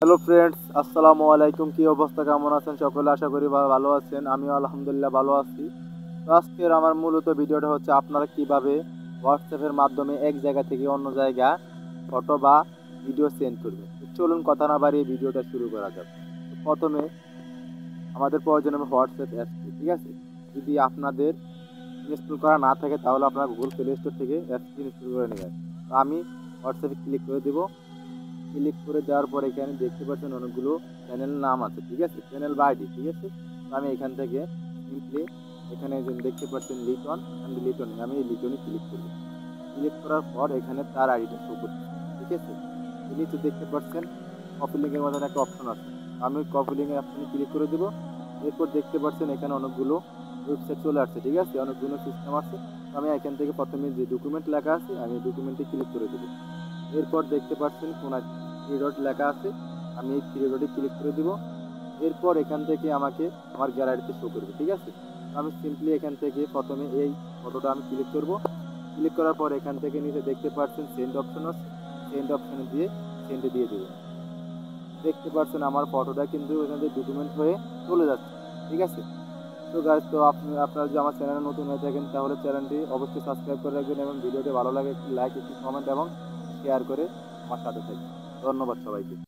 Hello friends, আসসালামু আলাইকুম। কি অবস্থা, কেমন আছেন সকলে? আশা করি ভালো আছেন। আমিও আলহামদুলিল্লাহ ভালো আছি। তো আজকের আমার মূলত ভিডিওটা হচ্ছে আপনারা কিভাবে হোয়াটসঅ্যাপের মাধ্যমে এক জায়গা থেকে অন্য জায়গা ফটো বা ভিডিও সেন্ড করবেন। তো চলুন কথা না বাড়িয়ে ভিডিওটা শুরু করা যাক। তো প্রথমে আমাদের প্রয়োজন হবে হোয়াটসঅ্যাপ অ্যাপসটি, ঠিক আছে? যদি আপনাদের ইনস্টল করা না থাকে তাহলে আপনারা গুগল প্লে স্টোর থেকে অ্যাপসটি ইনস্টল করে নেবেন। তো আমি হোয়াটসঅ্যাপে ক্লিক করে দেবো। ক্লিক করে দেওয়ার পর এখানে দেখতে পাচ্ছেন অনেকগুলো চ্যানেল নাম আছে, ঠিক আছে, চ্যানেল বা আইডি, ঠিক আছে। তো আমি এখান থেকে সিম্পলি এখানে যে দেখতে পাচ্ছেন লিটন অ্যান্ড লিটনে, আমি এই লিটনে ক্লিক করব। ক্লিক করার পর এখানে তার আইডিটা শো করছে, ঠিক আছে। নিচে দেখতে পাচ্ছেন কপি লিঙ্কের মতন একটা অপশন আছে, আমি কপি লিঙ্কের অপশনে ক্লিক করে দেবো। এরপর দেখতে পাচ্ছেন এখানে অনেকগুলো ওয়েবসাইট চলে আসছে, ঠিক আছে, অনেকগুলো সিস্টেম আছে। আমি এখান থেকে প্রথমে যে ডকুমেন্ট লেখা আছে আমি ডকুমেন্টে ক্লিক করে দেবো। এরপর দেখতে পাচ্ছেন কোনায় থ্রি ডট লেখা আছে, আমি এই থ্রি ডটে ক্লিক করে দিব। এরপর এখান থেকে আমাকে আমার গ্যালারিতে শো করবে, ঠিক আছে। আমি সিম্পলি এখান থেকে প্রথমে এই ফটোটা আমি ক্লিক করব। ক্লিক করার পর এখান থেকে নিচে দেখতে পাচ্ছেন সেন্ড অপশন আছে, সেন্ড অপশনে দিয়ে সেন্ডে দিয়ে দেবেন। দেখতে পাচ্ছেন আমার ফটোটা কিন্তু এখান থেকে ডকুমেন্ট হয়ে চলে যাচ্ছে, ঠিক আছে। তো গাইজ, তো আপনারা যদি আমার চ্যানেলে নতুন হয়ে থাকেন তাহলে চ্যানেলটি অবশ্যই সাবস্ক্রাইব করে রাখবেন এবং ভিডিওটি ভালো লাগে একটি লাইক, একটি কমেন্ট এবং শেয়ার করে আমার সাথে থাকবেন। ধন্যবাদ সবাইকে।